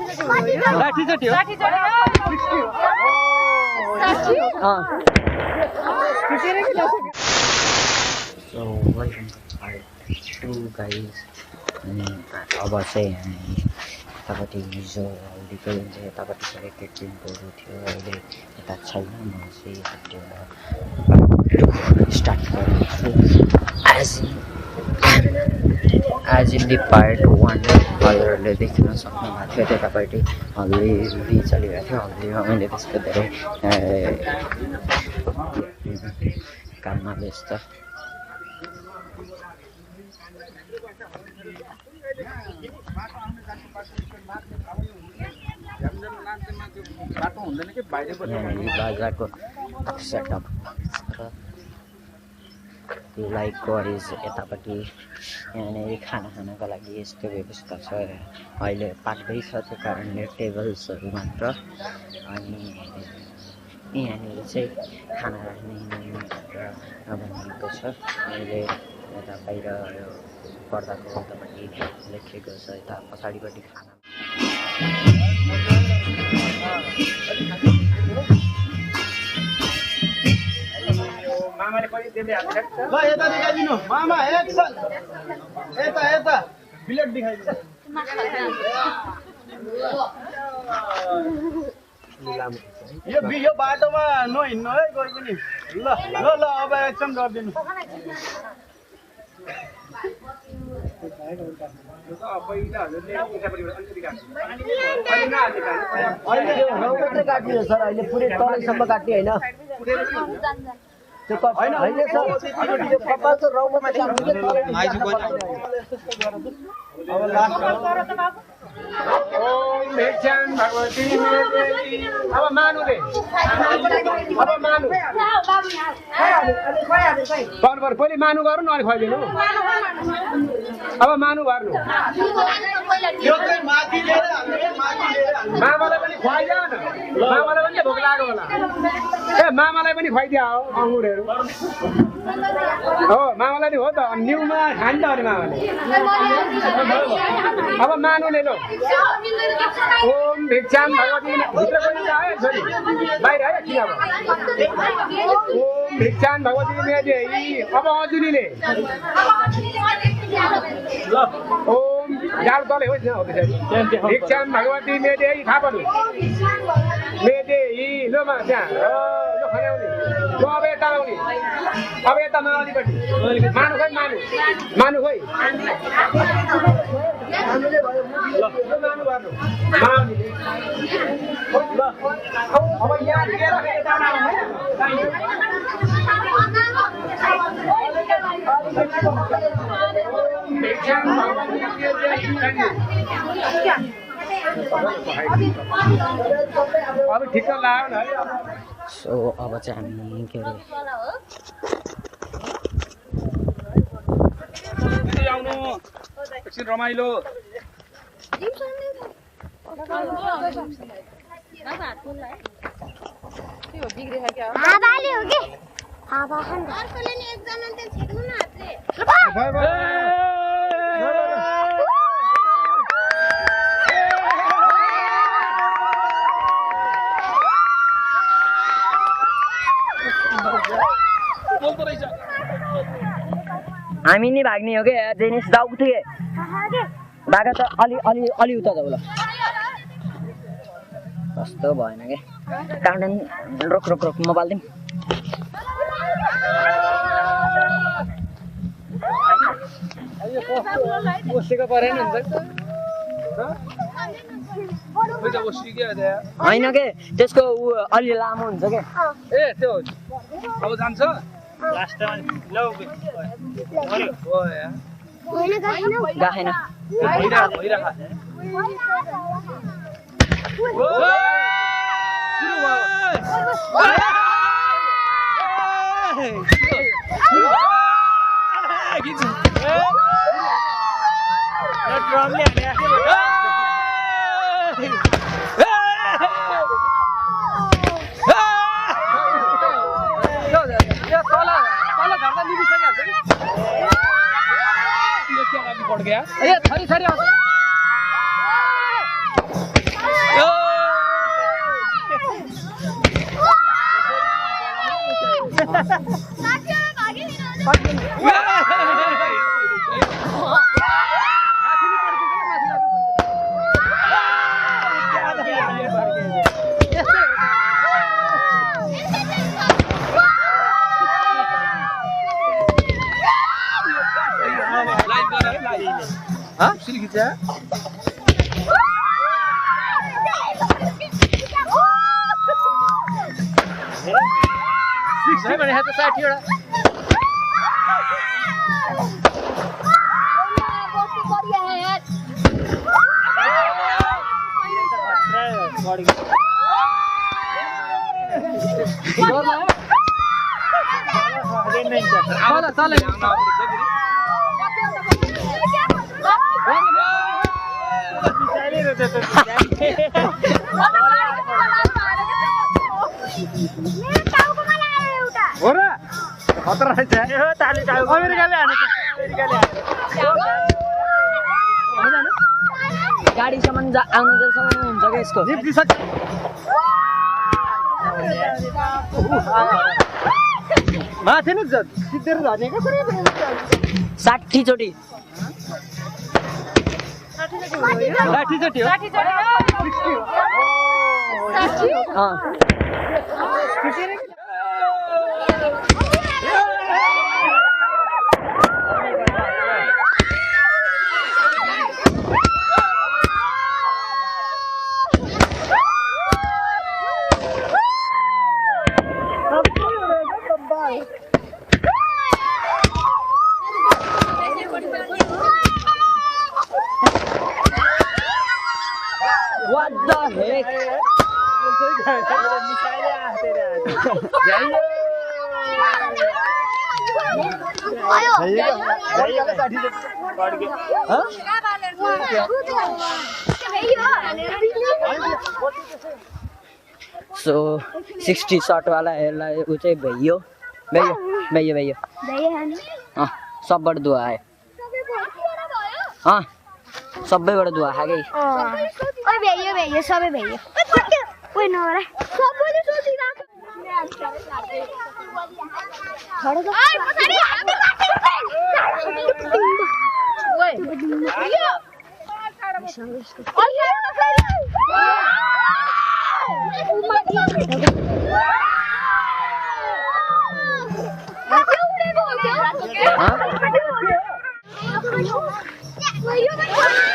60 चोटि हो 60 चोटि So welcome to part 2 guys. अब चाहिँ हामी यतापट्टि हिजो हल्दीको दिन चाहिँ यतापट्टि सेलेक्टेड टिमहरू थियो अहिले यता छैन म चाहिँ यतापट्टि स्टार्ट गर्दैछु एज इन दि पार्ट 1 हजुरहरूले देख्न सक्नुभएको थियो त्यतापट्टि हल्दी चलिरहेको थियो हल्दीमा मैले त्यसको धेरै काममा व्यस्त बाजाको सेटअप लाइक गरिज यतापट्टि यहाँनिर खाना खानको लागि यस्तो व्यवस्था छ अहिले पाक्दैछ त्यो कारणले टेबल्सहरू मात्र अनि यहाँनिर चाहिँ खाना राख्ने बनिएको छ अहिले यता बाहिर पर्दाको उतापट्टि लेखिएको छ यता पछाडिपट्टि खाना मामाले पनि त्यसले हाल्छ ल यता देखाइदिनु मामा एकछिन यता यता बिलेट देखाइदिनु यो बाटोमा नहिँड्नु है कोही पनि ल ल ल अब एकछिन गरिदिनु अहिले काटियो सर अहिले पुरै तलैसम्म काट्यो होइन कपाल त रौमा ओम भिक्षां भगवती अब मानुले अब मानु बरबर पहिले मानु गर्नु न अनि खुवाइदिनु अब मानु गर्नु मामालाई पनि खुवाइदियो न मामालाई पनि भोक लाग्यो होला ए मामालाई पनि खुवाइदियो हो अङ्गुरहरू हो मामालाई नि हो त न्युमा खान्छ अनि मामाले अब मानुले लो ओम भिक्षां भगवती भित्र पनि आयो छोरी बाहिर आयो किन अब ओम भिक्षां भगवती मेदेही अब अजुलीले ल ओम जाल तले होस् न हो त्यसरी भिक्षां भगवती मेदेही थाहा पर्नु मेदेही लो मा त्यहाँ लो खन्याउने ल अब यता आउने अब यता माओलीपट्टि मानु खोइ मानु खोइ मानुले भयो ल मानु गर्नु मानुले ल अब यहाँ लिएर यता आउनु अब ठिक लाग्यो न सो अब चाहिँ हामी के अरे आउनु एकछिन रमाइलो हामी नि भाग्ने हो क्या जेनिस दाउ थिए बागा त अलि उता जाऊ ल कस्तो भएन के काउन्टन रोक मोबाइल दिम बसेको परेन हुन्छ होइन के त्यसको अलि लामो हुन्छ के ए त्यो अब जान्छ गाएन पड़ गया थरी हाँ सिल खींचा भने तो 60 वटा हो र खतरा रहेछ अमेरिकाले हानेछ गाडीसम्म आउनु जसम्म हुन्छ क्या यसको माथि नै सिद्धेर झर्नेको 60 चोटि 60 चोटि हो 60 What the heck? So 60 shot वाला हेरलाई उ चाहिँ भइयो सबबाट दुआ आयो सबैबाट दुआ खाकै ओइ भइयो सबै भइयो ओइ नरा सबैले सोचिराको ओइ पछाडी ओइ यो ओइ